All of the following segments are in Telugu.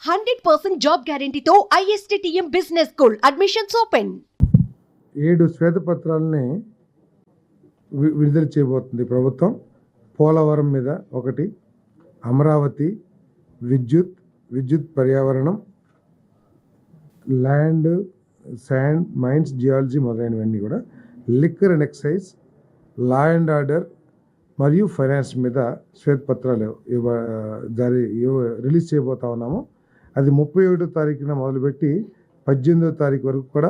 100% జాబ్ గ్యారంటీతో ISTTM business school admissions open. 7 శ్వేతపత్రాలని విడుదల చేయబోతుంది ప్రభుత్వం. పోలవరం మీద ఒకటి, అమరావతి, విద్యుత్ పర్యావరణం, ల్యాండ్, శాండ్, మైన్స్, జియాలజీ మొదలైనవన్నీ కూడా, liquor and excise, law and order మరియు ఫైనాన్స్ మీద శ్వేతపత్రాలు రిలీజ్ చేయబోతా ఉన్నాము. అది 31వ తారీఖున మొదలుపెట్టి 18వ తారీఖు వరకు కూడా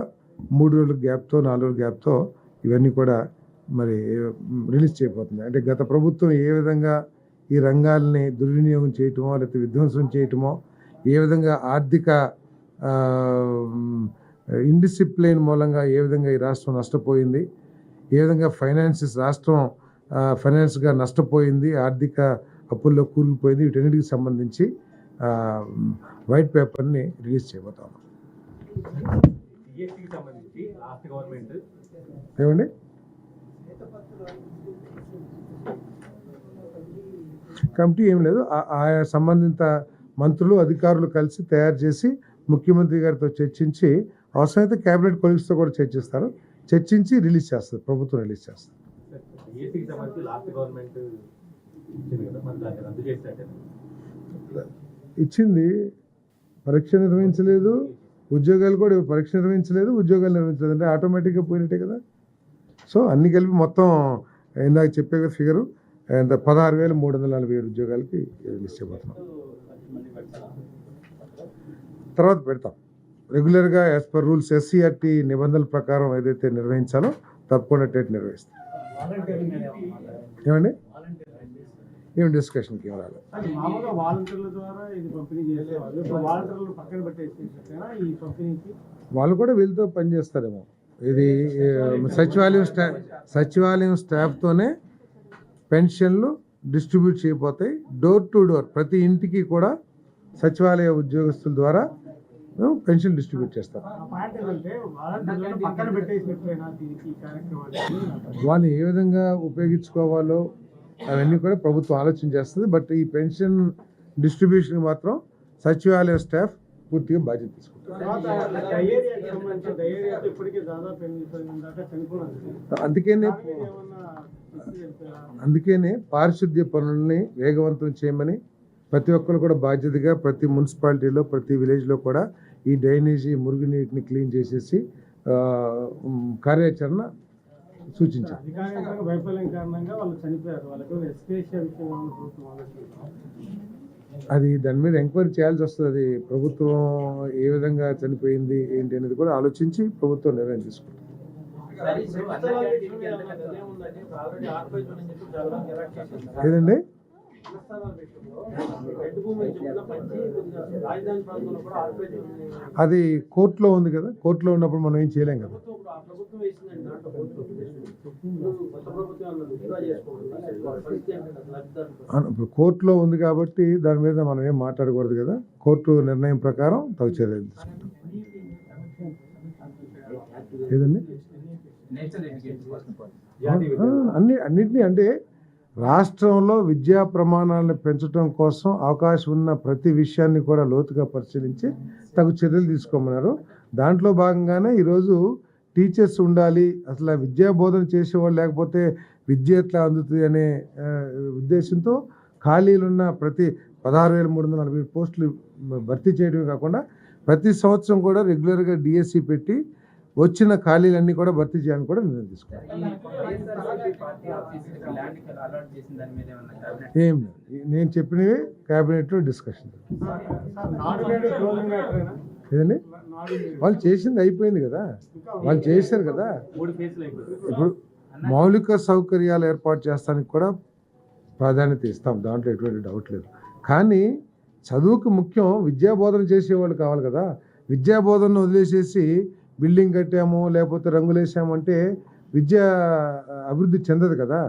3 రోజుల గ్యాప్తో 4 రోజుల గ్యాప్తో ఇవన్నీ కూడా మరి రిలీజ్ చేయబోతుంది. అంటే గత ప్రభుత్వం ఏ విధంగా ఈ రంగాల్ని దుర్వినియోగం చేయటమో లేకపోతే విధ్వంసం చేయటమో, ఏ విధంగా ఆర్థిక ఇండిసిప్లిన్ మూలంగా ఏ విధంగా ఈ రాష్ట్రం నష్టపోయింది, ఏ విధంగా రాష్ట్రం ఫైనాన్స్గా నష్టపోయింది, ఆర్థిక అప్పుల్లో కూరుకుపోయింది, వీటన్నిటికి సంబంధించి వైట్ పేపర్ని రిలీజ్ చేయబోతాము. ఏమండి కమిటీ ఏం లేదు, ఆయా సంబంధిత మంత్రులు అధికారులు కలిసి తయారు చేసి ముఖ్యమంత్రి గారితో చర్చించి అవసరమైతే కేబినెట్ కొలీగ్స్తో కూడా చర్చించి రిలీజ్ చేస్తారు, ప్రభుత్వం రిలీజ్ చేస్తారు. ఇచ్చింది, పరీక్ష నిర్వహించలేదు, ఉద్యోగాలు కూడా పరీక్ష నిర్వహించలేదు, ఉద్యోగాలు నిర్వహించలేదు అంటే ఆటోమేటిక్గా పోయినట్టే కదా. సో అన్ని కలిపి మొత్తం ఇందాక చెప్పే ఫిగరు 16,347 ఉద్యోగాలకి రిలీజ్ చేయబోతున్నాం. తర్వాత పెడతాం రెగ్యులర్గా యాజ్ పర్ రూల్స్ SCRT నిబంధనల ప్రకారం ఏదైతే నిర్వహించాలో తప్పకుండా టెట్ నిర్వహిస్తాం. ఏమండి ఏం డిస్కషన్కి రాలేదు. వాళ్ళు కూడా వీళ్ళతో పనిచేస్తారేమో. ఇది సచివాలయం స్టాఫ్తోనే పెన్షన్లు డిస్ట్రిబ్యూట్ చేయబోతాయి. డోర్ టు డోర్ ప్రతి ఇంటికి కూడా సచివాలయ ఉద్యోగస్తుల ద్వారా పెన్షన్ డిస్ట్రిబ్యూట్ చేస్తారు. వాళ్ళు ఏ విధంగా ఉపయోగించుకోవాలో అవన్నీ కూడా ప్రభుత్వం ఆలోచన చేస్తుంది. బట్ ఈ పెన్షన్ డిస్ట్రిబ్యూషన్ మాత్రం సచివాలయ స్టాఫ్ పూర్తిగా బాధ్యత తీసుకుంటారు. అందుకనే పారిశుద్ధ్య పనుల్ని వేగవంతం చేయమని ప్రతి ఒక్కరు కూడా బాధ్యతగా ప్రతి మున్సిపాలిటీలో ప్రతి విలేజ్లో కూడా ఈ డ్రైనేజీ మురుగునీటిని క్లీన్ చేసేసి కార్యాచరణ సూచించారు. అది దాని మీద ఎంక్వైరీ చేయాల్సి వస్తుంది. అది ప్రభుత్వం ఏ విధంగా చనిపోయింది ఏంటి అనేది కూడా ఆలోచించి ప్రభుత్వం నిర్ణయం తీసుకుంటుంది. ఏదండి అది కోర్టులో ఉంది కదా, కోర్టులో ఉన్నప్పుడు మనం ఏం చేయలేం కదా. ఇప్పుడు కోర్టులో ఉంది కాబట్టి దాని మీద మనం ఏం మాట్లాడకూడదు కదా. కోర్టు నిర్ణయం ప్రకారం తగు చర్యలు తీసుకుంటాం. ఏదండి అన్నిటినీ అంటే రాష్ట్రంలో విద్యా ప్రమాణాలను పెంచడం కోసం అవకాశం ఉన్న ప్రతి విషయాన్ని కూడా లోతుగా పరిశీలించి తగు చర్యలు తీసుకోమన్నారు. దాంట్లో భాగంగానే ఈరోజు టీచర్స్ ఉండాలి, అసలు విద్యా బోధన చేసేవాళ్ళు లేకపోతే విద్య ఎట్లా అందుతుంది అనే ఉద్దేశంతో ఖాళీలున్న ప్రతి 16,347 పోస్టులు భర్తీ చేయడమే కాకుండా ప్రతి సంవత్సరం కూడా రెగ్యులర్గా DSC పెట్టి వచ్చిన ఖాళీలన్నీ కూడా భర్తీ చేయాలని కూడా నిర్ణయం తీసుకున్నాం. ఏం నేను చెప్పినవి క్యాబినెట్లో డిస్కషన్. ఏదండి వాళ్ళు చేసింది అయిపోయింది కదా, వాళ్ళు చేశారు కదా. ఇప్పుడు మౌలిక సౌకర్యాలు ఏర్పాటు చేస్తానికి కూడా ప్రాధాన్యత ఇస్తాం, దాంట్లో ఎటువంటి డౌట్ లేదు. కానీ చదువుకు ముఖ్యం విద్యాబోధన చేసేవాళ్ళు కావాలి కదా. విద్యాబోధనను వదిలేసేసి బిల్డింగ్ కట్టాము లేకపోతే రంగులేసాము అంటే విద్య అభివృద్ధి చెందదు కదా.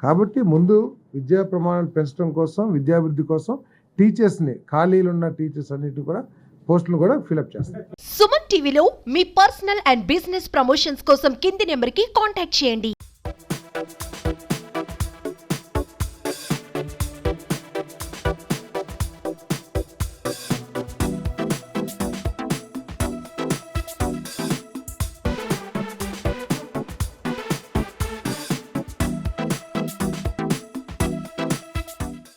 కాబట్టి ముందు విద్యా ప్రమాణాలు పెంచడం కోసం, విద్యాభివృద్ధి కోసం టీచర్స్ని, ఖాళీలున్న టీచర్స్ అన్నిటిని కూడా పోస్టులు కూడా ఫిలప్ చేస్తారు. సుమన్ టీవీలో మీ పర్సనల్ అండ్ బిజినెస్ ప్రమోషన్స్ కోసం కింది నెంబర్కి కాంటాక్ట్ చేయండి.